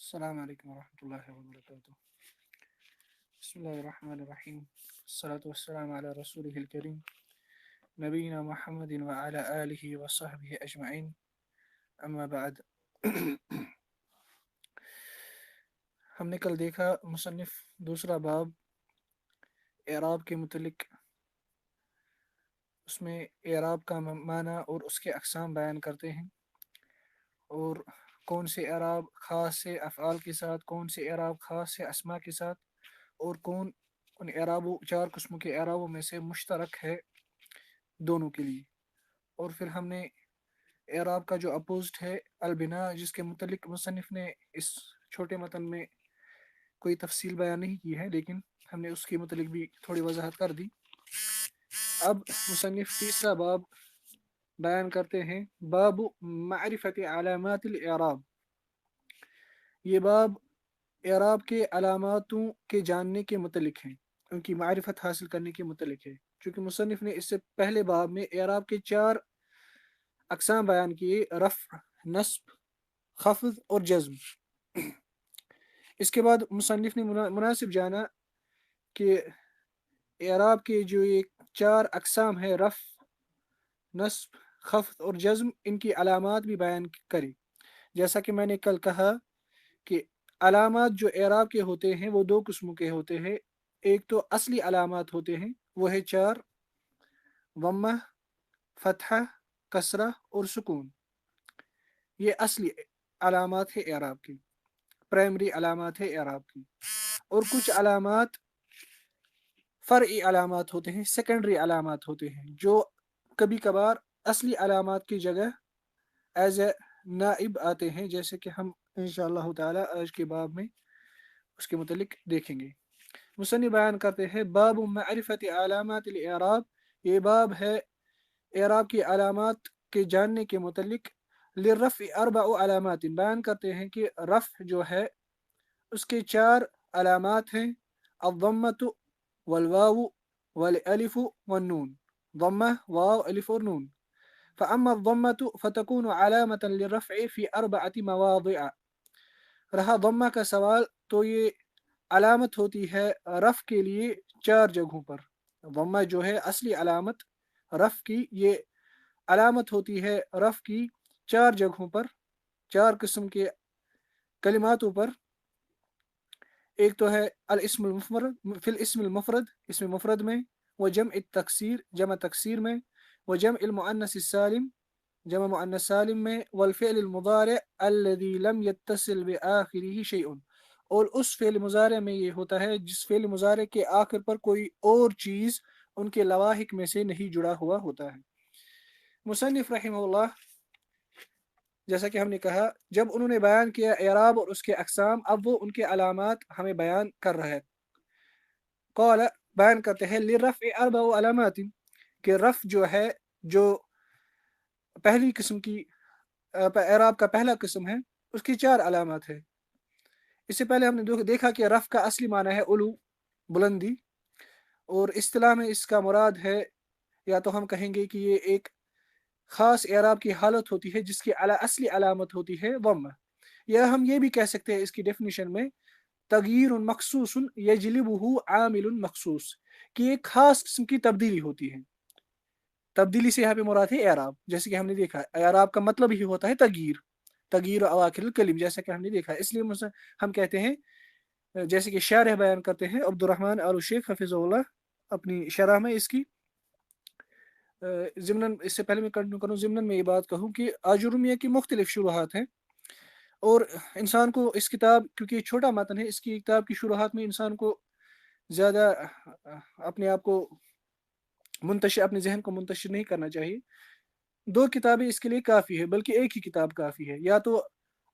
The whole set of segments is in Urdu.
السلام علیکم ورحمۃ اللہ وبرکاتہ. بسم اللہ الرحمن الرحیم. الصلاة والسلام علی رسولہ الکریم نبینا محمد وعلی آلہ وصحبہ اجمعین. اما بعد. ہم نے کل دیکھا مصنف دوسرا باب اعراب کے متعلق، اس میں اعراب کا معنی اور اس کے اقسام بیان کرتے ہیں، اور کون سے اعراب خاص سے افعال کے ساتھ، کون سے اعراب خاص سے اسماء کے ساتھ، اور کون ان اعرابوں چار قسموں کے اعرابوں میں سے مشترک ہے دونوں کے لیے. اور پھر ہم نے اعراب کا جو اپوزٹ ہے البنا، جس کے متعلق مصنف نے اس چھوٹے متن میں کوئی تفصیل بیان نہیں کی ہے، لیکن ہم نے اس کے متعلق بھی تھوڑی وضاحت کر دی. اب مصنف تیسرا باب بیان کرتے ہیں، باب معرفت علامات الاعراب. یہ باب اعراب کے علاماتوں کے جاننے کے متعلق ہیں، ان کی معرفت حاصل کرنے کے متعلق ہے. چونکہ مصنف نے اس سے پہلے باب میں اعراب کے چار اقسام بیان کیے: رفع، نصب، خفض اور جزم. اس کے بعد مصنف نے مناسب جانا کہ اعراب کے جو یہ چار اقسام ہے، رفع، نصب، خفض اور جزم، ان کی علامات بھی بیان کرے. جیسا کہ میں نے کل کہا کہ علامات جو اعراب کے ہوتے ہیں وہ دو قسموں کے ہوتے ہیں. ایک تو اصلی علامات ہوتے ہیں، وہ ہے چار: ضمہ، فتحہ، کسرہ اور سکون. یہ اصلی علامات ہے اعراب کی، پرائمری علامات ہے اعراب کی. اور کچھ علامات فرعی علامات ہوتے ہیں، سیکنڈری علامات ہوتے ہیں، جو کبھی کبھار اصلی علامات کی جگہ ایز اے نائب آتے ہیں، جیسے کہ ہم انشاءاللہ تعالی آج کے باب میں اس کے متعلق دیکھیں گے. مصنف بیان کرتے ہیں، باب معرفت علامات الاعراب. یہ باب ہے اعراب کی علامات کے جاننے کے متعلق. للرفع اربع علامات. بیان کرتے ہیں کہ رفع جو ہے اس کے چار علامات ہیں: الضمۃ والواو والالف والنون. ضمہ، واو، الف اور نون. فاما الضمۃ فتكون علامة للرفع في 4 مواضع. رہا ضمہ کا سوال، تو یہ علامت ہوتی ہے رفع کے لیے چار جگہوں پر. ضمہ جو ہے اصلی علامت رفع کی، یہ علامت ہوتی ہے رفع کی چار جگہوں پر، چار قسم کے کلماتوں پر. ایک تو ہے الاسم المفرد، فی الاسم المفرد، اسم مفرد میں، وجمع التکسیر، جمع تکسیر میں، وجمع المؤنث السالم، جمع مؤنث سالم میں، والفعل المضارع الذي لم يتصل بآخره شيء. اور اس فعل مضارع میں یہ ہوتا ہے جس فعل مضارع کے آخر پر کوئی اور چیز ان کے لواحق میں سے نہیں جڑا ہوا ہوتا ہے. مصنف رحمہ اللہ، جیسا کہ ہم نے کہا، جب انہوں نے بیان کیا اعراب اور اس کے اقسام، اب وہ ان کے علامات ہمیں بیان کر رہا ہے. قال، بیان کرتے ہیں، للرفع اربع علامات، کہ رفع جو ہے، جو پہلی قسم کی اعراب کا پہلا قسم ہے، اس کی چار علامات ہے. اس سے پہلے ہم نے دیکھا کہ رفع کا اصلی معنی ہے علو، بلندی، اور اصطلاح میں اس کا مراد ہے، یا تو ہم کہیں گے کہ یہ ایک خاص اعراب کی حالت ہوتی ہے جس کی اصلی علامت ہوتی ہے ضمہ. یا ہم یہ بھی کہہ سکتے ہیں اس کی ڈیفینیشن میں، تغییر مخصوص یجلبہ عامل مخصوص، کہ ایک خاص قسم کی تبدیلی ہوتی ہے. تبدیلی سے یہاں پہ مراد ہے اعراب. جیسے کہ ہم نے دیکھا اعراب کا مطلب ہی ہوتا ہے تغییر اواخر الکلم، جیسا کہ ہم نے دیکھا. اس لیے ہم کہتے ہیں، جیسے کہ شارح بیان کرتے ہیں عبد الرحمن آل شیخ حفظہ اللہ اپنی شرح میں، اس کی ضمن، اس سے پہلے میں کنٹینیو کروں، ضمن میں یہ بات کہوں کہ آجرومیہ کی مختلف شروحات ہیں، اور انسان کو اس کتاب، کیونکہ یہ چھوٹا متن ہے، اس کی کتاب کی شروحات میں انسان کو زیادہ اپنے آپ کو منتشر، اپنے ذہن کو منتشر نہیں کرنا چاہیے. دو کتابیں اس کے لیے کافی ہے، بلکہ ایک ہی کتاب کافی ہے. یا تو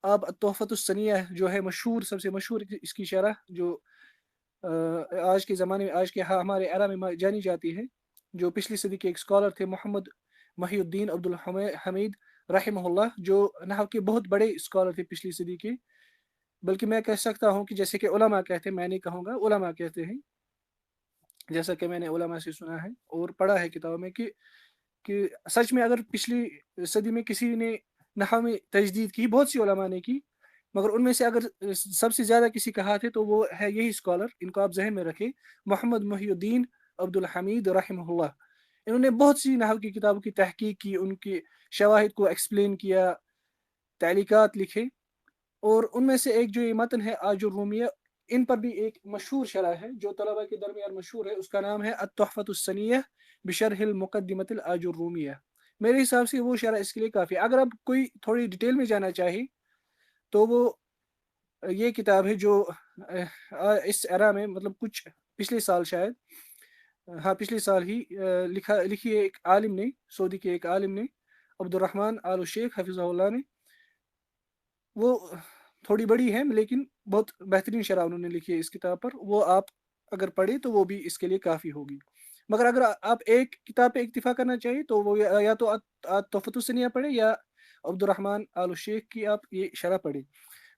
آپ تحفۃ السنیہ جو ہے مشہور، سب سے مشہور اس کی شرح، جو آج کے زمانے میں، آج کے ہمارے ایرا میں جانی جاتی ہے، جو پچھلی صدی کے ایک اسکالر تھے محمد محی الدین عبد الحمید رحمہ اللہ، جو نحو کے بہت بڑے اسکالر تھے پچھلی صدی کے. بلکہ میں کہہ سکتا ہوں کہ جیسے کہ علماء کہتے ہیں، میں نہیں کہوں گا، علماء کہتے ہیں، جیسا کہ میں نے علماء سے سنا ہے اور پڑھا ہے کتابوں میں، کہ سچ میں اگر پچھلی صدی میں کسی نے نحو میں تجدید کی، بہت سی علماء نے کی، مگر ان میں سے اگر سب سے زیادہ کسی کا ہاتھ ہے تو وہ ہے یہی اسکالر، ان کو آپ ذہن میں رکھیں، محمد محی الدین عبد الحمید رحمہ اللہ۔ انہوں نے بہت سی نحو کی کتابوں کی تحقیق کی، ان کے شواہد کو ایکسپلین کیا، تعلیقات لکھے، اور ان میں سے ایک جو یہ متن ہے آج الرومیہ، ان پر بھی ایک مشہور شرح ہے جو طلبہ کے درمیان مشہور ہے، اس کا نام ہے التحفۃ السنیہ بشرح المقدمۃ الآج الرومیہ۔ میرے حساب سے وہ شرح اس کے لیے کافی ہے۔ اگر اب کوئی تھوڑی ڈیٹیل میں جانا چاہے تو وہ یہ کتاب ہے جو اس ایرا میں، مطلب کچھ پچھلے سال شاید، ہاں پچھلے سال ہی لکھی ہے ایک عالم نے، سعودی کے ایک عالم نے، عبد الرحمن آل شیخ حفظہ اللہ نے۔ وہ تھوڑی بڑی ہے لیکن بہت بہترین شرح انہوں نے لکھی ہے اس کتاب پر، وہ آپ اگر پڑھیں تو وہ بھی اس کے لیے کافی ہوگی۔ مگر اگر آپ ایک کتاب پہ اکتفا کرنا چاہیے تو وہ یا تو تحفۃ السنیہ پڑھیں یا عبد الرحمن آل شیخ کی آپ یہ شرح پڑھیں۔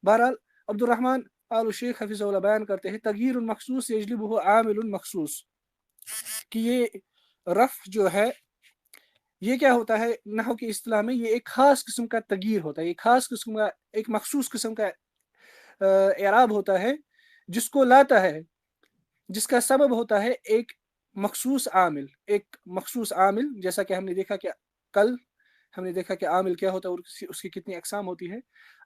بہرحال عبد الرحمن آل شیخ حفظہ اللہ بیان کرتے ہیں تغییر المخصوص یجلبہ عامل المخصوص، کہ یہ رفع جو ہے یہ کیا ہوتا ہے نحو کی اصطلاح میں، یہ ایک خاص قسم کا تغییر ہوتا ہے، ایک خاص قسم کا، ایک مخصوص قسم کا اعراب ہوتا ہے جس کو لاتا ہے، جس کا سبب ہوتا ہے ایک مخصوص عامل، ایک مخصوص عامل، جیسا کہ ہم نے دیکھا کہ کل ہم نے دیکھا کہ عامل کیا ہوتا ہے اور اس کی کتنی اقسام ہوتی ہے۔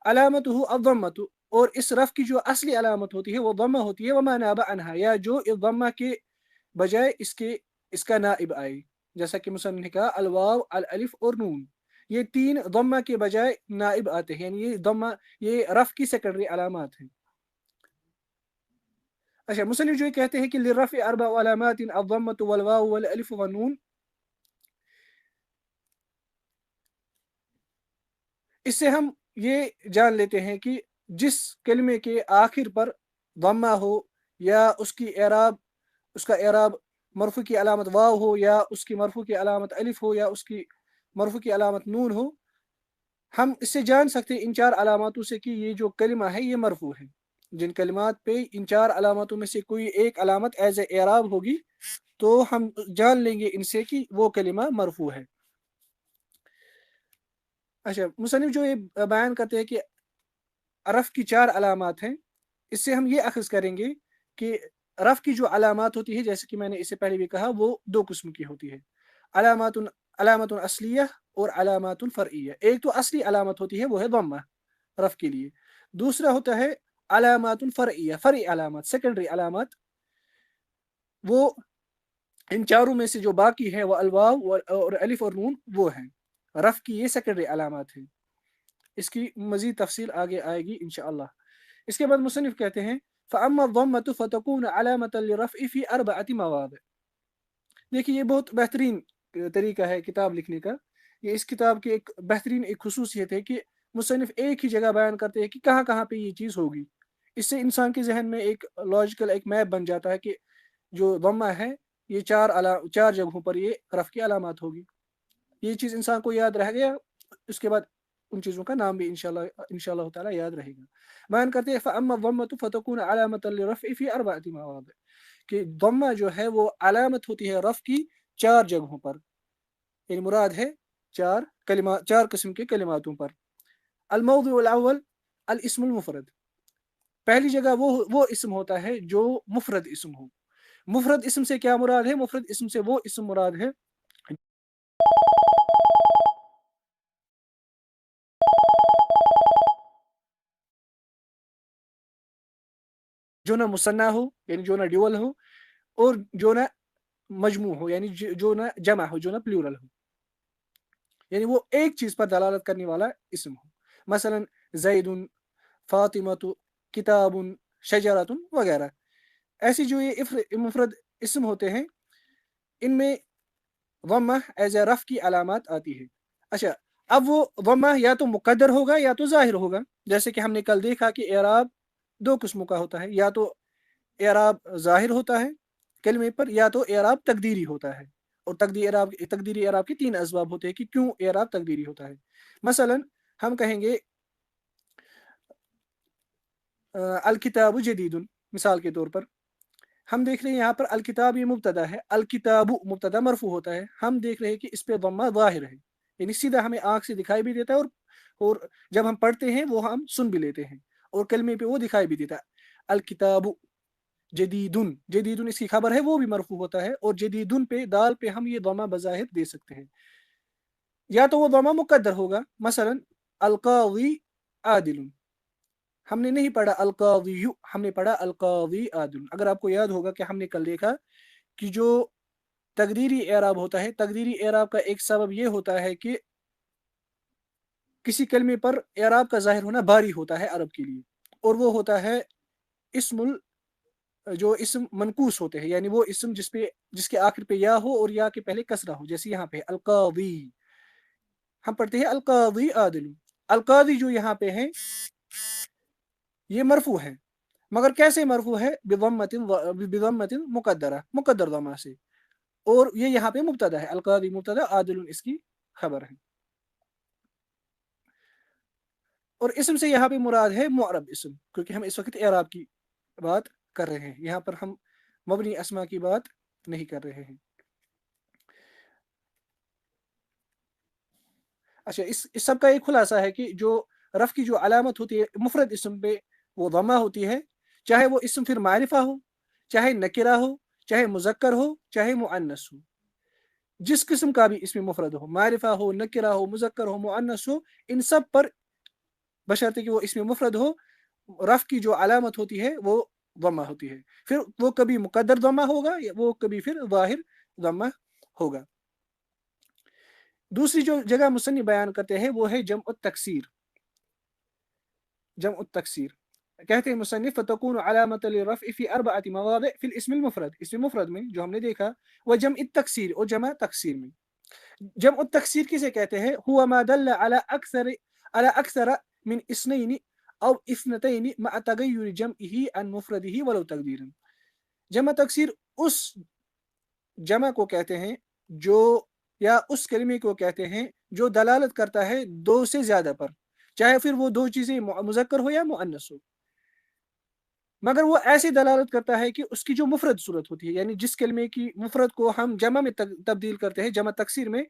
علامت الضمۃ، اور اس رف کی جو اصلی علامت ہوتی ہے وہ ضمہ ہوتی ہے، وما ناب عنہا، یا جو اس ضمہ کے بجائے اس کا نائب آئے، جیسا کہ مصنف نے کہا الواو الالف اور نون، یہ تین ضمہ کے بجائے نائب آتے ہیں، یعنی یہ ضمہ، یہ رف کی سیکنڈری علامات ہیں۔ اچھا، مصنف جو کہتے ہیں کہ للرفع اربع علامات الضمۃ والواو والالف والنون، اس سے ہم یہ جان لیتے ہیں کہ جس کلمے کے آخر پر ضمہ ہو، یا اس کی اعراب، اس کا اعراب مرفوع کی علامت واو ہو، یا اس کی مرفوع کی علامت الف ہو، یا اس کی مرفوع کی علامت نون ہو، ہم اس سے جان سکتے ہیں ان چار علاماتوں سے کہ یہ جو کلمہ ہے یہ مرفوع ہے۔ جن کلمات پہ ان چار علاماتوں میں سے کوئی ایک علامت ایز اے اعراب ہوگی تو ہم جان لیں گے ان سے کہ وہ کلمہ مرفوع ہے۔ اچھا، مصنف جو یہ بیان کرتے ہیں کہ رف کی چار علامات ہیں، اس سے ہم یہ اخذ کریں گے کہ رف کی جو علامات ہوتی ہے، جیسے کہ میں نے اس سے پہلے بھی کہا، وہ دو قسم کی ہوتی ہے، علامات اصلیہ اور علامات فرعیہ۔ ایک تو اصلی علامت ہوتی ہے وہ ہے ضمہ رف کے لیے، دوسرا ہوتا ہے علامات فرعیہ، فرعی علامات، سیکنڈری علامات، وہ ان چاروں میں سے جو باقی ہے وہ الواو اور الف اور نون وہ ہیں، رف کی یہ سیکنڈری علامات ہیں۔ اس کی مزید تفصیل آگے آئے گی انشاءاللہ۔ اس کے بعد مصنف کہتے ہیں فَأَمَّا الضَّمَّةُ فَتَكُونُ عَلَامَةً لِلرَّفْعِ فِي أَرْبَعَةِ مَوَاضِعٍ۔ دیکھیے یہ بہت بہترین طریقہ ہے کتاب لکھنے کا، یہ اس کتاب کی ایک بہترین ایک خصوصیت ہے کہ مصنف ایک ہی جگہ بیان کرتے ہیں کہ کہاں کہاں پہ یہ چیز ہوگی۔ اس سے انسان کے ذہن میں ایک لاجیکل ایک میپ بن جاتا ہے کہ جو ضمہ ہے یہ چار جگہوں پر یہ رفع کی علامات ہوگی۔ یہ چیز انسان کو یاد رہ گیا، اس کے بعد ان چیزوں کا نام بھی انشاءاللہ تعالی یاد رہے گا۔ بیان کرتے ہیں فَأَمَّا الضَّمَّةُ فَتَكُونُ عَلَامَةً لِلرَّفْعِ فِي أَرْبَعَةِ مَوَاضِعٍ، کہ ضمہ جو ہے وہ علامت ہوتی ہے رفع کی چار جگہوں پر، یعنی مراد ہے چار قسم کے کلماتوں پر۔ الموضع الاول الاسم المفرد، پہلی جگہ وہ اسم ہوتا ہے جو مفرد اسم ہو۔ مفرد اسم سے کیا مراد ہے؟ مفرد اسم سے وہ اسم مراد ہے جو نہ مثنیٰ ہو، یعنی جو نہ ڈیول ہو، اور جو نہ مجموع ہو، یعنی جو نہ جمع ہو، جو نہ پلیورل ہو، یعنی وہ ایک چیز پر دلالت کرنے والا اسم ہو، مثلا زید، فاطمۃ، کتاب، شجرۃ وغیرہ۔ ایسی جو یہ مفرد اسم ہوتے ہیں ان میں ضمہ ایز اے رفع کی علامات آتی ہے۔ اچھا، اب وہ ضمہ یا تو مقدر ہوگا یا تو ظاہر ہوگا، جیسے کہ ہم نے کل دیکھا کہ اعراب دو قسموں کا ہوتا ہے، یا تو اعراب ظاہر ہوتا ہے کلمے پر، یا تو اعراب تقدیری ہوتا ہے، اور تقدیری اعراب کے تین اسباب ہوتے ہیں کہ کیوں اعراب تقدیری ہوتا ہے۔ مثلا ہم کہیں گے الکتاب جدید، مثال کے طور پر ہم دیکھ رہے ہیں یہاں پر الکتاب یہ مبتدا ہے، الکتاب مبتدا مرفوع ہوتا ہے، ہم دیکھ رہے ہیں کہ اس پہ ضمہ ظاہر ہے، یعنی سیدھا ہمیں آنکھ سے دکھائی بھی دیتا ہے، اور جب ہم پڑھتے ہیں وہ ہم سن بھی لیتے ہیں، اور کلمے پہ وہ دکھائی بھی دیتا ہے۔ الکتاب جدیدن، جدیدن اس کی خبر ہے، وہ بھی مرفوع ہوتا ہے، اور جدیدن پہ دال پہ ہم یہ ضمہ بظاہر دے سکتے ہیں، یا تو وہ ضمہ مقدر ہوگا، مثلا القاضی عادل، ہم نے نہیں پڑھا القاضی، ہم نے پڑھا القاضی عادل۔ اگر آپ کو یاد ہوگا کہ ہم نے کل دیکھا کہ جو تقدیری اعراب ہوتا ہے، تقدیری اعراب کا ایک سبب یہ ہوتا ہے کہ کسی کلمے پر اعراب کا ظاہر ہونا باری ہوتا ہے عرب کے لیے، اور وہ ہوتا ہے اسم جو اسم منقوص ہوتے ہیں، یعنی وہ اسم جس کے آخر پہ یا ہو اور یا کے پہلے کسرہ ہو، جیسے یہاں پہ القاضی، ہم پڑھتے ہیں القاضی عادل، القاضی جو یہاں پہ ہے یہ مرفوع ہے، مگر کیسے مرفوع ہے؟ بضمۃ مقدرہ، مقدر ضمہ سے، اور یہ یہاں پہ مبتدا ہے، القاضی مبتدا، عادل اس کی خبر ہے، اور اسم سے یہاں پہ مراد ہے معرب اسم، کیونکہ ہم اس وقت اعراب کی بات کر رہے ہیں، یہاں پر ہم مبنی اسما کی بات نہیں کر رہے ہیں۔ اچھا، اس سب کا ایک خلاصہ ہے کہ جو رفع کی جو علامت ہوتی ہے مفرد اسم پہ وہ ضمہ ہوتی ہے، چاہے وہ اسم پھر معرفہ ہو، چاہے نکرہ ہو، چاہے مذکر ہو، چاہے مؤنث ہو، جس قسم کا بھی اسم مفرد ہو، معرفہ ہو، نکرہ ہو، مذکر ہو، مؤنث ہو، ان سب پر بشرطے کہ وہ اسم مفرد ہو، رفع کی جو علامت ہوتی ہے وہ ضمہ ہوتی ہے، پھر وہ کبھی مقدر ضمہ ہوگا، وہ کبھی پھر ظاہر ضمہ ہوگا۔ دوسری جو جگہ مصنف بیان کرتے ہیں وہ ہے جمع التکسیر، جمع التکسیر کہتے ہیں مصنف فتكون علامة للرفع في 4 مواضع في الاسم المفرد، اسم مفرد میں جو ہم نے دیکھا، وجمع التکسیر اور جمع تکسیر میں۔ جمع التکسیر کسے کہتے ہیں؟ هو ما دل على اکثر من اثنين او اثنتين مع تغیر جمعه عن مفرده ولو تقدیرا۔ جمع تکسیر اس جمع کو کہتے ہیں جو، یا اس کلمے کو کہتے ہیں جو دلالت کرتا ہے دو سے زیادہ پر، چاہے پھر وہ دو چیزیں مذکر ہو یا مؤنث ہو، مگر وہ ایسی دلالت کرتا ہے کہ اس کی جو مفرد صورت ہوتی ہے، یعنی جس کلمے کی مفرد کو ہم جمع میں تبدیل کرتے ہیں، جمع تکسیر میں،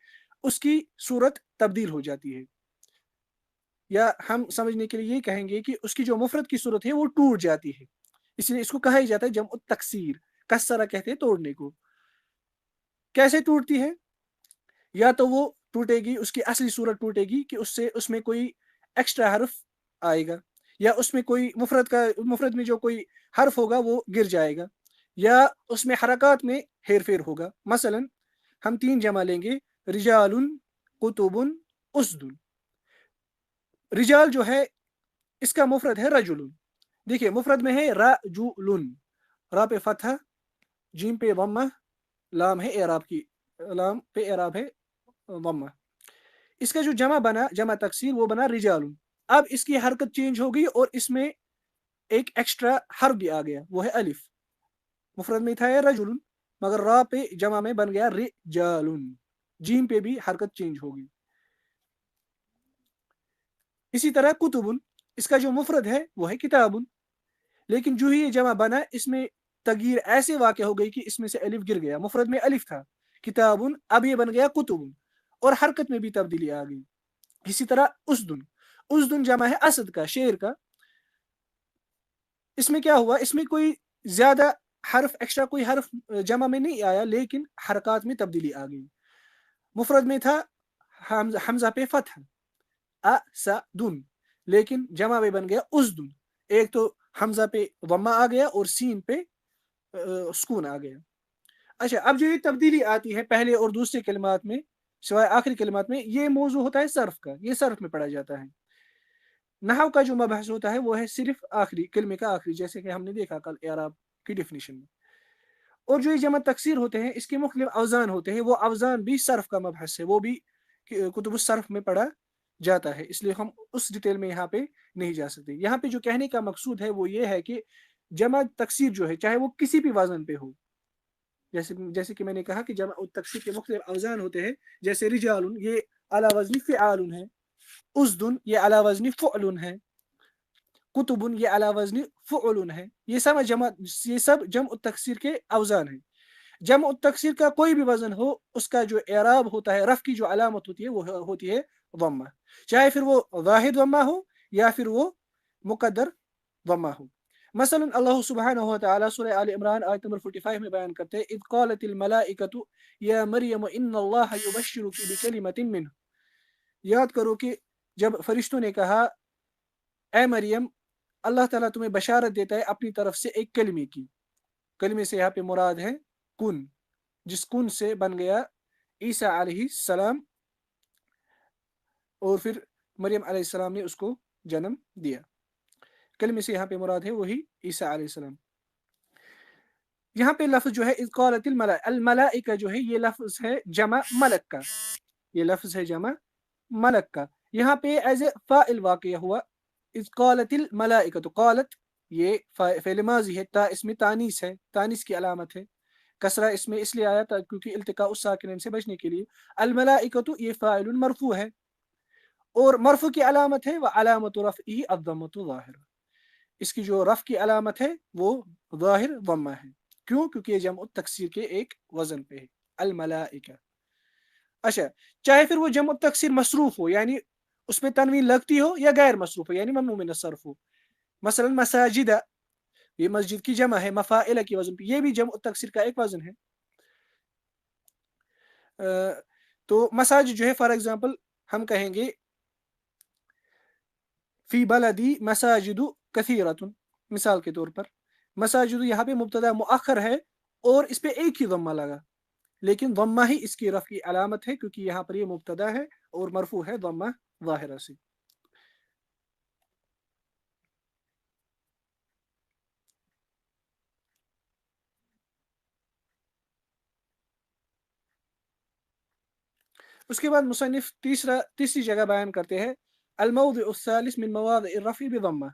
اس کی صورت تبدیل ہو جاتی ہے، یا ہم سمجھنے کے لیے یہ کہیں گے کہ اس کی جو مفرد کی صورت ہے وہ ٹوٹ جاتی ہے، اس لیے اس کو کہا ہی جاتا ہے جمع التکسیر، کسرہ کہتے ہیں توڑنے کو۔ کیسے ٹوٹتی ہے؟ یا تو وہ ٹوٹے گی، اس کی اصلی صورت ٹوٹے گی کہ اس میں کوئی ایکسٹرا حرف آئے گا، یا اس میں کوئی مفرد میں جو کوئی حرف ہوگا وہ گر جائے گا، یا اس میں حرکات میں ہیر پھیر ہوگا۔ مثلا ہم 3 جمع لیں گے، رجال، کتب، اسد۔ رجال جو ہے اس کا مفرد ہے رجل، دیکھیے مفرد میں ہے رجل، را پہ فتح، جیم پہ ضمہ، لام ہے اعراب کی، لام پہ اعراب ہے ضمہ، اس کا جو جمع بنا، جمع تکسیر، وہ بنا رجال۔ اب اس کی حرکت چینج ہو گئی اور اس میں ایک ایکسٹرا حرف بھی آ گیا، وہ ہے الف، مفرد میں تھا رجل، مگر را پہ جمع میں بن گیا رجال، جیم پہ بھی حرکت چینج ہو گئی۔ اسی طرح کتب، اس کا جو مفرد ہے وہ ہے کتاب، لیکن جو ہی یہ جمع بنا اس میں تغییر ایسے واقع ہو گئی کہ اس میں سے الف گر گیا، مفرد میں الف تھا کتاب، اب یہ بن گیا کتب، اور حرکت میں بھی تبدیلی آ گئی۔ اسی طرح اسدن، اسدن جمع ہے اسد کا، شیر کا، اس میں کیا ہوا؟ اس میں کوئی زیادہ حرف، ایکسٹرا کوئی حرف جمع میں نہیں آیا، لیکن حرکات میں تبدیلی آ گئی۔ مفرد میں تھا حمزہ پہ فتح، اسدن، لیکن جمع میں بن گیا اسدن، ایک تو حمزہ پہ ضمہ آ گیا اور سین پہ سکون آ گیا۔ اچھا، اب جو یہ تبدیلی آتی ہے پہلے اور دوسرے کلمات میں سوائے آخری کلمات میں، یہ موضوع ہوتا ہے صرف کا، یہ صرف میں پڑھا جاتا ہے۔ نحو کا جو مبحث ہوتا ہے وہ ہے صرف آخری کلمے کا آخری، جیسے کہ ہم نے دیکھا کل اعراب کی ڈیفینیشن میں۔ اور جو یہ جمع تکسیر ہوتے ہیں اس کے مختلف اوزان ہوتے ہیں، وہ اوزان بھی صرف کا مبحث ہے، وہ بھی کتب الصرف میں پڑھا جاتا ہے، اس لیے ہم اس ڈیٹیل میں یہاں پہ نہیں جا سکتے۔ یہاں پہ جو کہنے کا مقصود ہے وہ یہ ہے کہ جمع تکسیر جو ہے چاہے وہ کسی بھی وزن پہ ہو، جیسے کہ میں نے کہا کہ جمع تکسیر کے مختلف اوزان ہوتے ہیں، جیسے رجال یہ علی وزن فعال ہے، اسدن یہ علی وزن فعل ہے، کتب یہ علی وزن فعل ہے، یہ سب جمع التکسیر کے اوزان ہیں۔ جمع التکسیر کا کوئی بھی وزن ہو، اس کا جو اعراب ہوتا ہے، رفع کی جو علامت ہوتی ہے وہ ہوتی ہے ضمہ، چاہے پھر وہ واحد ضمہ ہو یا پھر وہ مقدر ضمہ ہو. مثلا اللہ سبحانہ و تعالیٰ سورہ آل عمران آیت نمبر 45 میں بیان کرتے ہیں اذ قالت الملائکۃ یا مریم ان اللہ یبشرک بکلمۃ منہ. یاد کرو کہ جب فرشتوں نے کہا اے مریم اللہ تعالیٰ تمہیں بشارت دیتا ہے اپنی طرف سے ایک کلمے کی. کلمے سے یہاں پہ مراد ہے کن، جس کن سے بن گیا عیسیٰ علیہ السلام، اور پھر مریم علیہ السلام نے اس کو جنم دیا. کلمے سے یہاں پہ مراد ہے وہی عیسیٰ علیہ السلام. یہاں پہ لفظ جو ہے اذ قالت الملائکہ جو ہے یہ لفظ ہے جمع ملک کا، یہ لفظ ہے جمع ملک کا. یہاں پہ ایز اے فاعل واقع ہوا اذ قالت الملائکہ. تو قالت یہ فعل ماضی ہے، تا اس میں تانیث ہے، تانیث کی علامت ہے. کسرہ اس میں اس لیے آیا تھا کیونکہ التقاء الساکنین سے بچنے کے لیے. الملائکہ تو یہ فاعل مرفوع ہے، اور مرفوع کی علامت ہے وعلامت رفعہ الضمۃ ظاہرہ. اس کی جو رفع کی علامت ہے وہ ظاہر ضمہ ہے. کیوں؟ کیونکہ یہ جمع تکسیر کے ایک وزن پہ ہے الملائکہ. اچھا، چاہے پھر وہ جمع تکسیر مصروف ہو یعنی اس پہ تنوین لگتی ہو، یا غیر مصروف ہو یعنی ممنوع من الصرف ہو. مثلا مساجد یہ مسجد کی جمع ہے مفاعلہ کی وزن پہ، یہ بھی جمع تکسیر کا ایک وزن ہے. تو مساجد جو ہے فار ایگزامپل ہم کہیں گے فی بلدی مساجد کثیرۃ، مثال کے طور پر مساجد یہاں پہ مبتدا مؤخر ہے اور اس پہ ایک ہی ضمہ لگا، لیکن ضمہ ہی اس کی رفع کی علامت ہے کیونکہ یہاں پر یہ مبتدا ہے اور مرفوع ہے ضمہ ظاہرہ سے. اس کے بعد مصنف تیسری جگہ بیان کرتے ہیں الموضع الثالث من مواضع الرفع بضمہ.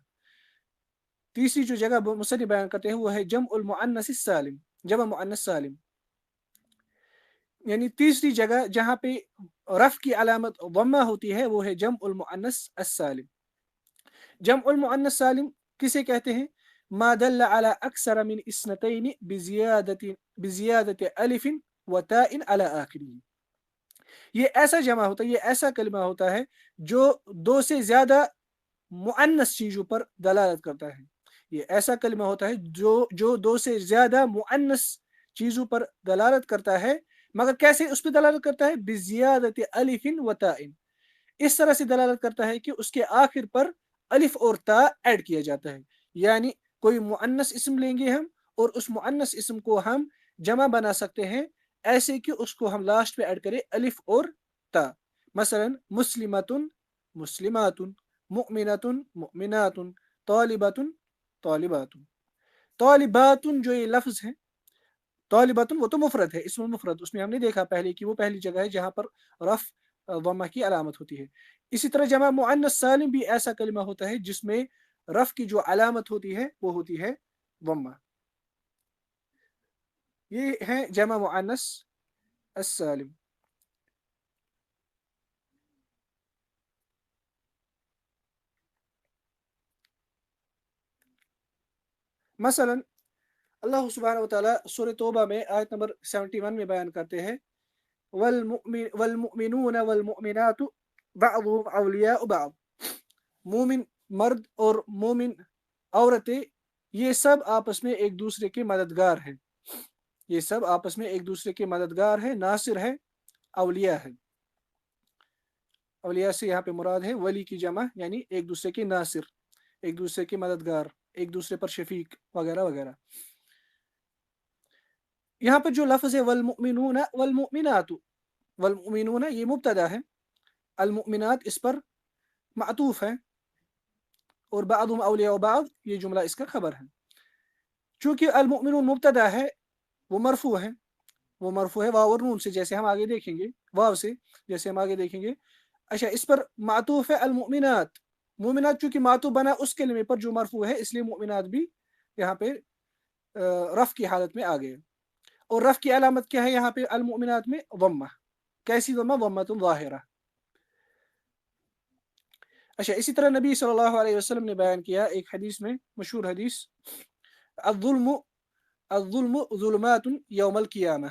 تیسری جو جگہ مصنف بیان کرتے ہیں وہ ہے جمع المؤنث السالم، جمع مؤنث سالم. یعنی تیسری جگہ جہاں پہ رفع کی علامت ضمہ ہوتی ہے وہ ہے جمع المؤنث السالم. جمع المؤنث سالم کسے کہتے ہیں؟ ما دل على اکثر من اثنتین بزیادت الف و تاء على آخره. یہ ایسا جمع ہوتا ہے، یہ ایسا کلمہ ہوتا ہے جو دو سے زیادہ مؤنث چیزوں پر دلالت کرتا ہے. یہ ایسا کلمہ ہوتا ہے جو دو سے زیادہ مؤنث چیزوں پر دلالت کرتا ہے، مگر کیسے اس پہ دلالت کرتا ہے؟ بزیادت الف و تاء. اس طرح سے دلالت کرتا ہے کہ اس کے آخر پر الف اور تا ایڈ کیا جاتا ہے. یعنی کوئی مؤنث اسم لیں گے ہم اور اس مؤنث اسم کو ہم جمع بنا سکتے ہیں ایسے کہ اس کو ہم لاسٹ پہ ایڈ کریں الف اور تا. مثلا مسلمۃ مسلمات، مؤمنۃ مؤمنات، طالبۃ طالبات. طالبات جو یہ لفظ ہے طالبۃ وہ تو مفرد ہے، اسم مفرد، اس میں ہم نے دیکھا پہلے کہ وہ پہلی جگہ ہے جہاں پر رفع ضمہ کی علامت ہوتی ہے. اسی طرح جمع مؤنث سالم بھی ایسا کلمہ ہوتا ہے جس میں رفع کی جو علامت ہوتی ہے وہ ہوتی ہے ضمہ. یہ ہے جمع مؤنث السالم. مثلا اللہ سبحانہ وتعالیٰ سورہ توبہ میں آیت نمبر 71 میں بیان کرتے ہیں والمؤمنون والمؤمنات بعضهم اولیاء بعض. مومن مرد اور مومن عورتیں یہ سب آپس میں ایک دوسرے کے مددگار ہیں. یہ سب آپس میں ایک دوسرے کے مددگار ہیں، ناصر ہے، اولیاء ہے. اولیاء سے یہاں پہ مراد ہے ولی کی جمع، یعنی ایک دوسرے کے ناصر، ایک دوسرے کے مددگار، ایک دوسرے پر شفیق وغیرہ وغیرہ. یہاں پر جو لفظ ہے والمؤمنون والمؤمنات، والمؤمنون یہ مبتدا ہے، المؤمنات اس پر معطوف ہے، اور بعضهم اولیاء بعض یہ جملہ اس کا خبر ہے. چونکہ المؤمنون مبتدا ہے وہ مرفوع ہے، وہ مرفوع ہے واو اور نون سے، جیسے ہم آگے دیکھیں گے، واو سے جیسے ہم آگے دیکھیں گے. اچھا، اس پر معطوف ہے المؤمنات. مومنات چونکہ معطوف بنا اس کلمے پر جو مرفوع ہے اس لیے مؤمنات بھی یہاں پہ رفع کی حالت میں آ گئے. اور رفع کی علامت کیا ہے یہاں پہ المؤمنات میں؟ ضمہ. کیسی ضمہ؟ ضمۃ ظاہرہ. اچھا، اسی طرح نبی صلی اللہ علیہ وسلم نے بیان کیا ایک حدیث میں، مشہور حدیث، الظلم الظلم ظلمات یوم القیامہ،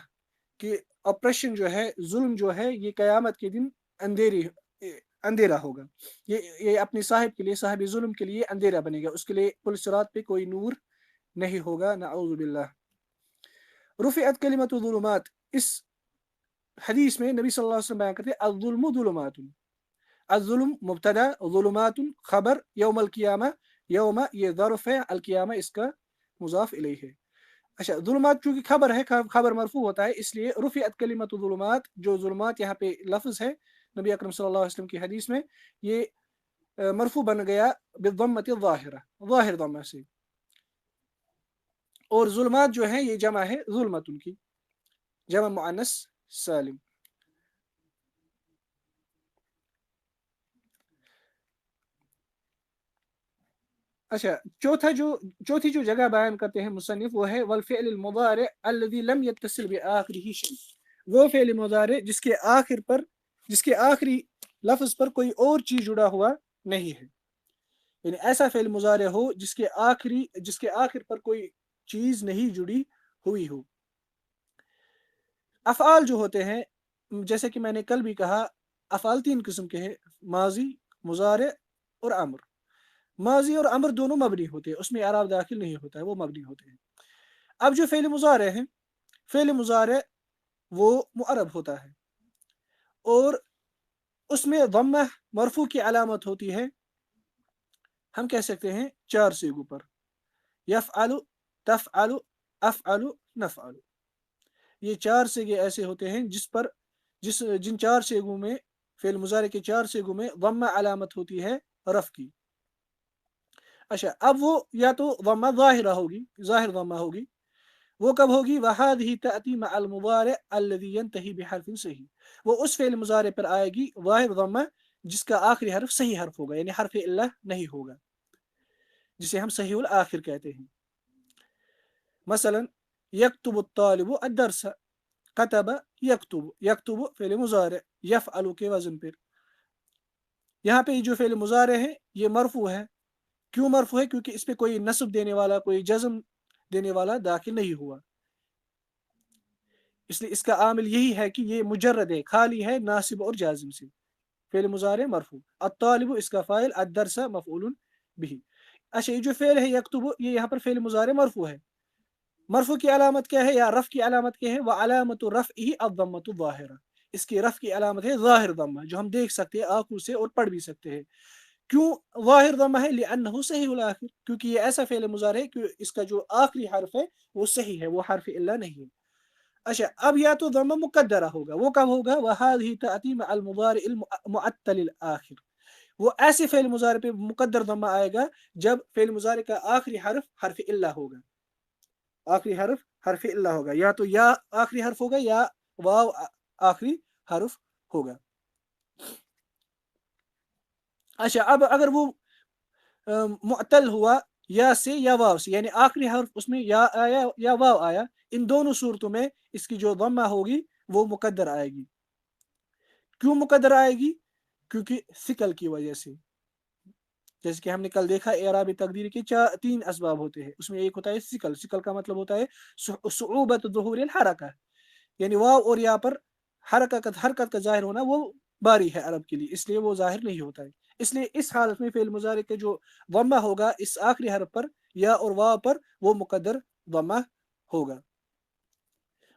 کہ اپریشن جو ہے، ظلم جو ہے، یہ قیامت کے دن اندھیری اندھیرا ہوگا، یہ اپنے صاحب کے لیے، صاحب ظلم کے لیے اندھیرا بنے گا، اس کے لیے پل صراط پہ کوئی نور نہیں ہوگا، نعوذ باللہ۔ رفعت کلمۃ الظلمات، اس حدیث میں نبی صلی اللہ علیہ وسلم بیان کرتے ہیں الظلم ظلمات، الظلم مبتدا، ظلمات خبر، یوم القیامہ، یوم یہ ظرف ہے، القیامہ اس کا مضاف الیہ ہے۔ اچھا، ظلمات چونکہ خبر ہے، خبر مرفوع ہوتا ہے، اس لیے رفعت کلمۃ الظلمات، جو ظلمات یہاں پہ لفظ ہے نبی اکرم صلی اللہ علیہ وسلم کی حدیث میں، یہ مرفوع بن گیا بالضمۃ الظاہرہ، ظاہر ضمہ سے، اور ظلمات جو ہیں یہ جمع ہے ظلمت کی، جمع مؤنث سالم۔ اچھا، چوتھی جو جگہ بیان کرتے ہیں مصنف وہ ہے والفعل المضارع الذي لم يتصل بآخره شيء، وہ فعل مضارع جس کے آخری لفظ پر کوئی اور چیز جڑا ہوا نہیں ہے، یعنی ایسا فعل مضارع ہو جس کے آخر پر کوئی چیز نہیں جڑی ہوئی ہو۔ افعال جو ہوتے ہیں، جیسے کہ میں نے کل بھی کہا، افعال تین قسم کے ہیں، ماضی، مضارع اور امر۔ ماضی اور امر دونوں مبنی ہوتے ہیں، اس میں اعراب داخل نہیں ہوتا ہے، وہ مبنی ہوتے ہیں۔ اب جو فعل مضارع ہے، فعل مضارع وہ معرب ہوتا ہے، اور اس میں ضمہ مرفوع کی علامت ہوتی ہے، ہم کہہ سکتے ہیں 4 سیغوں پر، یفعل، تفعل، افعل، نفعل۔ یہ 4 سیغے ایسے ہوتے ہیں جن 4 سیغوں میں، فعل مضارع کے 4 سیغوں میں ضمہ علامت ہوتی ہے رفع کی۔ اچھا، اب وہ یا تو ضمہ ظاہرہ ہوگی، ظاہر ضمہ ہوگی، وہ کب ہوگی؟ وَهَذِهِ تَأْتِي مَعَ الْمُضَارِعِ الَّذِي يَنْتَهِي بِحَرْفٍ صحیح، وہ اس فعل مضارع پر آئے گی ظاہر ضمہ جس کا آخری حرف صحیح حرف ہوگا، یعنی حرف علہ نہیں ہوگا، جسے ہم صحیح الآخر کہتے ہیں۔ مثلا یکتب الطالب الدرس، کتب یکتب، یکتب فعل مضارع یفعل کے وزن پر، یہاں پہ جو فعل مضارع ہے یہ مرفوع ہے، کیوں مرفوع ہے؟ کیونکہ اس پہ کوئی نصب دینے والا، کوئی جزم دینے والا داخل نہیں ہوا، اس لیے اس کا عامل یہی ہے کہ یہ مجرد ہے، خالی ہے ناصب اور جازم سے، فعل مضارع مرفوع۔ الطالب اس کا فاعل، الدرس مفعول به۔ اچھا، یہ جو فعل ہے یکتب، یہ یہاں پر فعل مضارع مرفوع ہے، مرفوع کی علامت کیا ہے، یا رفع کی علامت کیا ہے؟ وعلامت رفعہ الضمۃ الظاہرہ، اس کی رفع کی علامت ہے ظاہر ضمہ، جو ہم دیکھ سکتے ہیں آنکھوں سے اور پڑھ بھی سکتے ہیں۔ کیوں ظاہر ضمہ ہے؟ لأنہ صحیح الآخر، کیونکہ یہ ایسا فعل مضارع ہے کہ اس کا جو آخری حرف ہے وہ صحیح ہے، وہ حرف علہ نہیں ہے۔ اچھا، اب یا تو ضمہ مقدرہ ہوگا، وہ کب ہوگا؟ وَهَذِهِ تَأْتِي مَعَ الْمُضَارِعِ الْمُعَطَّلِ الْآخِرِ، وہ ایسے فعل مضارع پہ مقدر ضمہ آئے گا جب فعل مضارع کا آخری حرف حرف علہ ہوگا، آخری حرف حرف علہ ہوگا، یا تو یا آخری حرف ہوگا یا واو آخری حرف ہوگا۔ اچھا، اب اگر وہ معطل ہوا یا سے یا واو سے، یعنی آخری حرف اس میں یا آیا یا واو آیا، ان دونوں صورتوں میں اس کی جو ضمہ ہوگی وہ مقدر آئے گی۔ کیوں مقدر آئے گی؟ کیونکہ ثقل کی وجہ سے، جیسے کہ ہم نے کل دیکھا اعراب تقدیر کے 3 اسباب ہوتے ہیں، اس میں ایک ہوتا ہے ثقل، ثقل کا مطلب ہوتا ہے صعوبت ظہور الحرکہ، یعنی واو اور یا پر حرکت کا ظاہر ہونا وہ باری ہے عرب کے لیے، اس لیے وہ ظاہر نہیں ہوتا ہے، اس لیے اس حالت میں فعل مضارع کے جو ضمہ ہوگا اس آخری حرف پر یا اور واو پر، وہ مقدر ضمہ ہوگا۔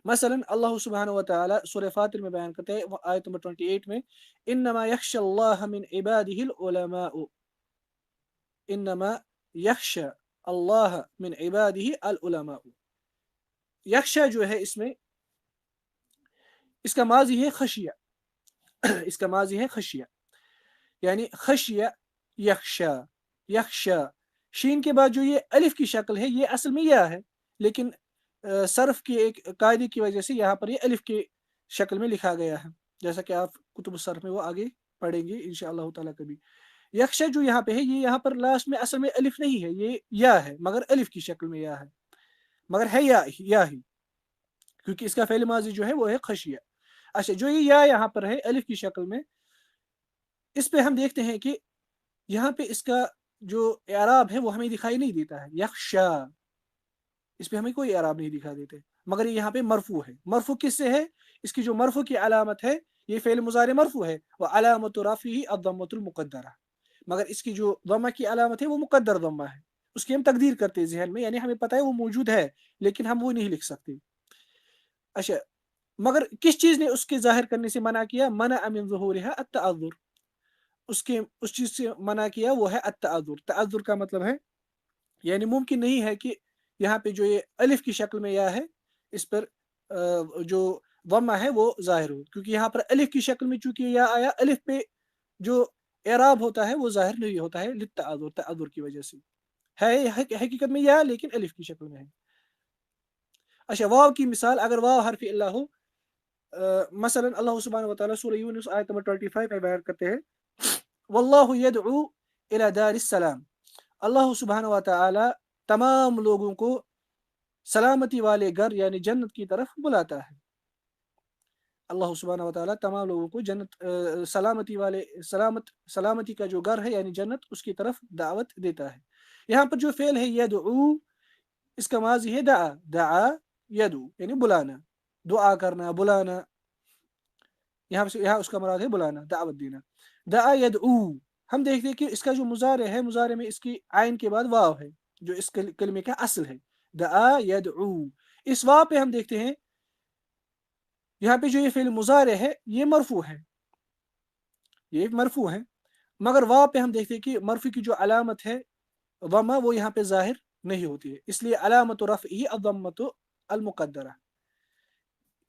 مثلا اللہ سبحانہ وتعالی سورہ فاطر میں بیان کرتے ہیں آیت نمبر 28 میں، انما یخشى اللہ من عباده العلماء، انما یخشى اللہ من عباده العلماء، یخشى جو ہے اس میں، اس کا ماضی ہے خشیہ، اس کا ماضی ہے خشیہ، یعنی خشیہ یخشا، یخشا، شین کے بعد جو یہ الف کی شکل ہے یہ اصل میں یا ہے، لیکن صرف کی ایک قاعدے کی وجہ سے یہاں پر یہ الف کی شکل میں لکھا گیا ہے، جیسا کہ آپ کتب الصرف میں وہ آگے پڑھیں گے انشاءاللہ تعالیٰ کبھی۔ یخشا جو یہاں پہ ہے یہ یہاں پر لاسٹ میں اصل میں الف نہیں ہے، یہ یا ہے، مگر الف کی شکل میں یا ہے، مگر ہے یا ہی، کیونکہ اس کا فعل ماضی جو ہے وہ ہے خشیہ۔ اچھا، جو یہ یا یہاں پر ہے الف کی شکل میں، اس پہ ہم دیکھتے ہیں کہ یہاں پہ اس کا جو اعراب ہے وہ ہمیں دکھائی نہیں دیتا ہے، یخشا، اس پہ ہمیں کوئی اعراب نہیں دکھا دیتے، مگر یہاں پہ مرفوع ہے۔ مرفوع کس سے ہے؟ اس کی جو مرفوع کی علامت ہے یہ فعل مضارع مرفوع ہے، وعلامۃ رفعہ الضمۃ المقدرہ، مگر اس کی جو ضمہ کی علامت ہے وہ مقدر ضمہ ہے، اس کی ہم تقدیر کرتے ہیں ذہن میں، یعنی ہمیں پتہ ہے وہ موجود ہے لیکن ہم وہ نہیں لکھ سکتے. اچھا، مگر کس چیز نے اس کے ظاہر کرنے سے منع کیا؟ منع من ظہورها التعذر، اس چیز سے منع کیا وہ ہے التعذر. تعذر کا مطلب ہے یعنی ممکن نہیں ہے کہ یہاں پہ جو یہ الف کی شکل میں یا ہے اس پر جو ضمہ ہے وہ ظاہر ہو، کیونکہ یہاں پر الف کی شکل میں چونکہ یا آیا، الف پہ جو اعراب ہوتا ہے وہ ظاہر نہیں ہوتا ہے للتعذر، تعذر کی وجہ سے ہے حقیقت میں یا لیکن الف کی شکل میں ہے. اچھا، واو کی مثال، اگر واو حرف اللہ ہو، مثلا اللہ سبحانہ و تعالیٰ سورہ یونس آیت نمبر 25 میں بیان کرتے ہیں واللہ یدعو الی دار السلام، اللہ سبحانہ و تعالیٰ تمام لوگوں کو سلامتی والے گھر یعنی جنت کی طرف بلاتا ہے. اللہ سبحانہ و تعالیٰ تمام لوگوں کو جنت سلامتی کا جو گھر ہے یعنی جنت، اس کی طرف دعوت دیتا ہے. یہاں پر جو فعل ہے یدعو، اس کا ماضی ہے دعا، دعا یدعو یعنی بلانا، دعا کرنا، بلانا، یہاں اس کا مراد ہے بلانا، دعوت دینا. دعا یدعو، ہم دیکھتے ہیں کہ اس کا جو مضارع ہے، مضارع میں اس کی عین کے بعد واو ہے جو اس کلمے کا اصل ہے، دعا یدعو. اس واو پہ ہم دیکھتے ہیں یہاں پہ جو یہ فعل مضارع ہے یہ مرفوع ہے، یہ مرفوع ہے، مگر واو پہ ہم دیکھتے ہیں کہ مرفوع کی جو علامت ہے ضمہ وہ یہاں پہ ظاہر نہیں ہوتی ہے، اس لیے علامت رفعہ الضمۃ المقدرہ،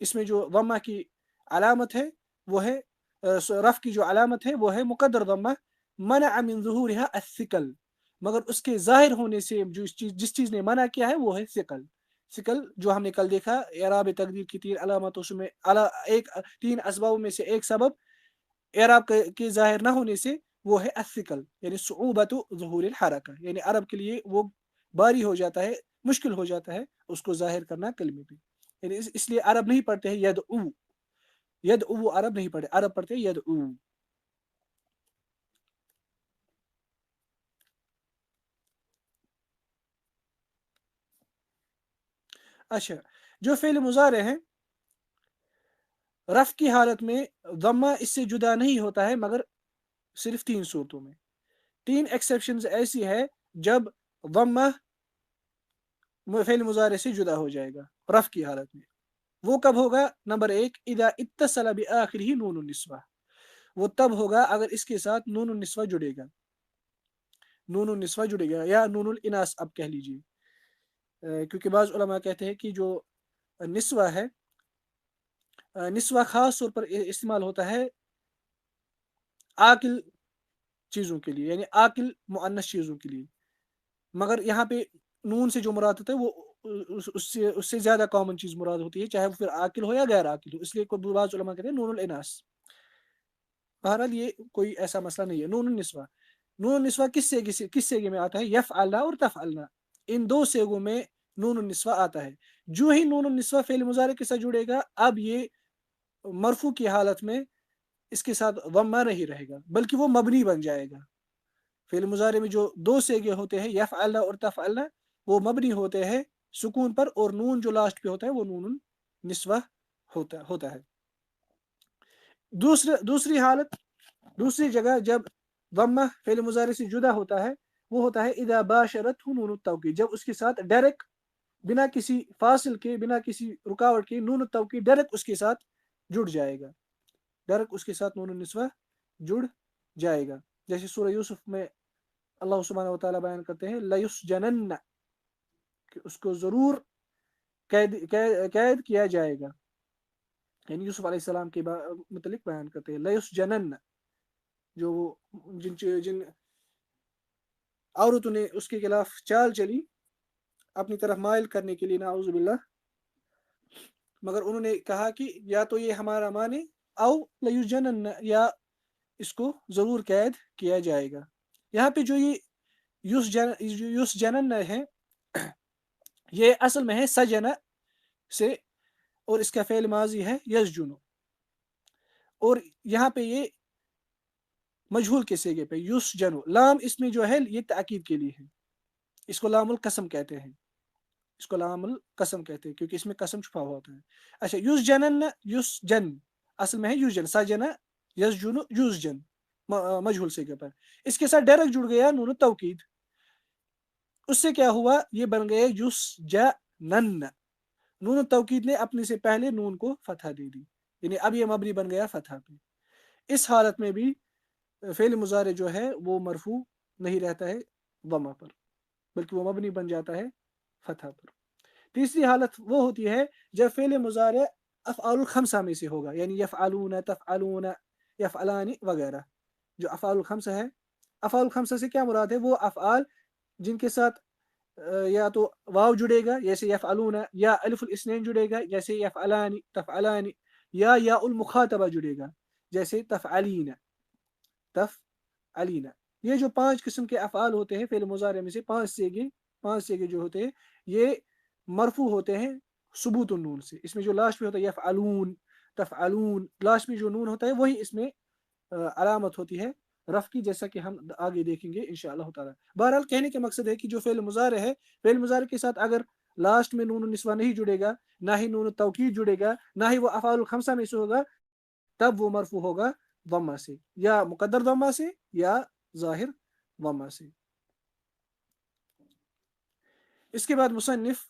اس میں جو ضمہ کی علامت ہے وہ ہے رفع کی جو علامت ہے وہ ہے مقدر ضمہ، منع من ظہورها الثقل، مگر اس کے ظاہر ہونے سے جس چیز نے منع کیا ہے وہ ہے ثقل. ثقل جو ہم نے کل دیکھا اعراب تقدیر کی 3 علامتوں میں 3 اسباب میں سے ایک سبب اعراب کے ظاہر نہ ہونے سے وہ ہے الثقل، یعنی صعوبۃ ظہور الحرکہ، یعنی عرب کے لیے وہ باری ہو جاتا ہے، مشکل ہو جاتا ہے اس کو ظاہر کرنا کلمے پہ، یعنی اس لیے عرب نہیں پڑھتے ہیں یدعو، یدعو عرب نہیں پڑھتے، عرب پڑھتے ہیں یدعو. اچھا، جو فعل مضارع ہیں رفع کی حالت میں ضمہ اس سے جدا نہیں ہوتا ہے مگر صرف 3 صورتوں میں. 3 ایکسیپشنز ایسی ہے جب ضمہ فعل مضارع سے جدا ہو جائے گا رفع کی حالت میں. وہ کب ہوگا؟ نمبر 1 اذا اتصل بآخرہ نون النسوہ، وہ تب ہوگا اگر اس کے ساتھ نون النسوہ جڑے گا، نون النسوہ جڑے گا یا نون الاناث اب کہہ لیجیے، کیونکہ بعض علماء کہتے ہیں کہ جو نسوہ ہے، نسوہ خاص طور پر استعمال ہوتا ہے عاقل چیزوں کے لیے، یعنی عاقل مؤنث چیزوں کے لیے، مگر یہاں پہ نون سے جو مراد ہوتا ہے وہ اس سے زیادہ کامن چیز مراد ہوتی ہے، چاہے وہ پھر عاقل ہو یا غیر عاقل ہو، اس لیے بعض علماء کہتے ہیں نون الاناث. بہرحال یہ کوئی ایسا مسئلہ نہیں ہے. نون النسوہ، نون النسوہ کس سیگے میں آتا ہے؟ یفعلنا اور تفعلنا، ان 2 سیگوں میں نون النسوہ آتا ہے. جو ہی نون النسوہ فعل مضارع کے ساتھ جڑے گا اب یہ مرفوع کی حالت میں اس کے ساتھ ضمہ نہیں رہے گا بلکہ وہ مبنی بن جائے گا. فعل مضارع میں جو 2 سیگے ہوتے ہیں یفعلنا اور تفعلنا وہ مبنی ہوتے ہیں سکون پر، اور نون جو لاسٹ پہ ہوتا ہے وہ نون النسوہ ہوتا ہے. دوسری حالت، دوسری جگہ جب ضمہ فعل مضارع سے جدا ہوتا ہے وہ ہوتا ہے اذا باشرت نون التوکید، جب اس کے ساتھ ڈائریکٹ بنا کسی فاصل کے، بنا کسی رکاوٹ کے نون التوکید ڈائریکٹ اس کے ساتھ جڑ جائے گا، ڈائریکٹ اس کے ساتھ نون النسوہ جڑ جائے گا. جیسے سورہ یوسف میں اللہ سبحانہ و تعالیٰ بیان کرتے ہیں لیسجنن، کہ اس کو ضرور قید کیا جائے گا، یعنی یوسف علیہ السلام کے متعلق بیان کرتے ہیں لیسجنن، جو جن عورتوں نے اس کے خلاف چال چلی اپنی طرف مائل کرنے کے لیے نعوذ باللہ، مگر انہوں نے کہا کہ یا تو یہ ہمارا مانے او لیسجنن، یا اس کو ضرور قید کیا جائے گا. یہاں پہ جو یہ یسجنن ہے یہ اصل میں ہے سجن سے، اور اس کا فعل ماضی ہے یسجن، اور یہاں پہ یہ مجہول کے سیگے پہ یسجن، لام اس میں جو ہے یہ تاکید کے لیے ہے، اس کو لام القسم کہتے ہیں، اس کو لام القسم کہتے ہیں کیونکہ اس میں قسم چھپا ہوا ہوتا ہے. اچھا، یسجنن، یسجن اصل میں ہے یوجن، سجنا یسجن یوزجن مجہول صیغے پر، اس کے ساتھ ڈائریکٹ جڑ گیا نون توکید، اس سے کیا ہوا یہ بن گیا یسجنن، نون توکید نے اپنے سے پہلے نون کو فتح دے دی، یعنی اب یہ مبنی بن گیا فتح پہ۔ اس حالت میں بھی فعل مضارع جو ہے وہ مرفوع نہیں رہتا ہے ضمہ پر، بلکہ وہ مبنی بن جاتا ہے فتح پر۔ تیسری حالت وہ ہوتی ہے جب فعل مضارع افعال الخمسہ میں سے ہوگا، یعنی یفعلون، تفعلون، یفعلان وغیرہ، جو افعال الخمسہ ہے۔ افعال الخمسہ سے کیا مراد ہے؟ وہ افعال جن کے ساتھ یا تو واو جڑے گا جیسے یفعلون، یا الف الاثنین جڑے گا جیسے یفعلان تفعلان، یا المخاطبہ جڑے گا جیسے تفعلین تفعلین۔ یہ جو 5 قسم کے افعال ہوتے ہیں فعل مضارع میں سے، 5 سیغے جو ہوتے ہیں یہ مرفوع ہوتے ہیں ثبوت النون سے۔ اس میں جو لاسٹ میں ہوتا ہے یفعلون تفعلون، لاسٹ میں جو نون ہوتا ہے وہی اس میں علامت ہوتی ہے رفع کی، جیسا کہ ہم آگے دیکھیں گے انشاءاللہ تعالی۔ بہرحال کہنے کا مقصد ہے کہ جو فعل مضارع ہے، فعل مضارع کے ساتھ اگر لاسٹ میں نون النسوہ نہیں جڑے گا، نہ ہی نون التوکید جڑے گا، نہ ہی وہ افعال الخمسہ میں سے ہوگا، تب وہ مرفوع ہوگا ضمہ سے، یا مقدر ضمہ سے یا ظاہر ضمہ سے۔ اس کے بعد مصنف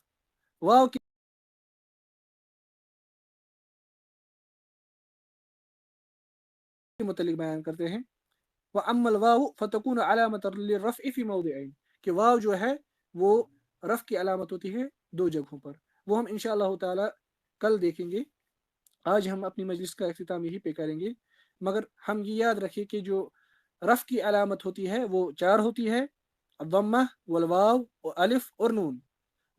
واو کے متعلق بیان کرتے ہیں، وَأَمَّا الْوَاوُ فَتَكُونُ عَلَامَةً لِلرَّفْعِ فِي مَوْضِعَيْنِ، کہ واو جو ہے وہ رفع کی علامت ہوتی ہے 2 جگہوں پر، وہ ہم انشاءاللہ تعالی کل دیکھیں گے۔ آج ہم اپنی مجلس کا اختتام یہی پہ کریں گے، مگر ہم یہ یاد رکھیں کہ جو رفع کی علامت ہوتی ہے وہ 4 ہوتی ہے، الضمہ والواو والالف اور نون۔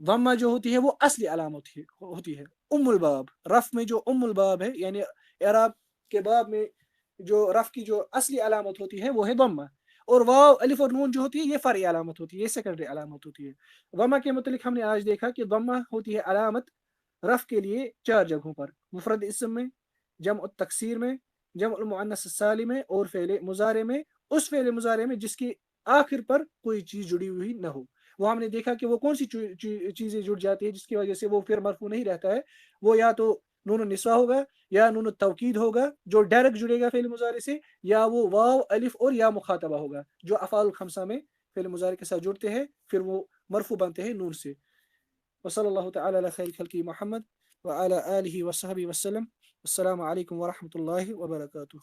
ضمہ جو ہوتی ہے وہ اصلی علامت ہوتی ہے، ام الباب، رفع میں جو ام الباب ہے، یعنی اعراب کے باب میں جو رفع کی جو اصلی علامت ہوتی ہے وہ ہے ضمہ، اور واو الف اور نون جو ہوتی ہے یہ فرعی علامت ہوتی ہے، یہ سیکنڈری علامت ہوتی ہے۔ ضمہ کے متعلق ہم نے آج دیکھا کہ ضمہ ہوتی ہے علامت رفع کے لیے 4 جگہوں پر، مفرد اسم میں، جمع التکسیر میں، جمع المؤنث السالم میں، اور فعل مضارع میں، اس فعل مضارع میں جس کی آخر پر کوئی چیز جڑی ہوئی نہ ہو۔ وہ ہم نے دیکھا کہ وہ کون سی چیزیں جڑ جاتی ہے جس کی وجہ سے وہ پھر مرفوع نہیں رہتا ہے، وہ یا تو نون النسوہ ہوگا، یا نون التوکید ہوگا جو ڈائریکٹ جڑے گا فعل مضارع سے، یا وہ واو الف اور یا مخاطبہ ہوگا جو افعال الخمسہ میں فعل مضارع کے ساتھ جڑتے ہیں، پھر وہ مرفوع بنتے ہیں نون سے۔ وصلی اللہ تعالی علی خیر خلقہ محمد وعلی آلہ وصحبہ وسلم۔ السلام علیکم ورحمۃ اللہ وبرکاتہ۔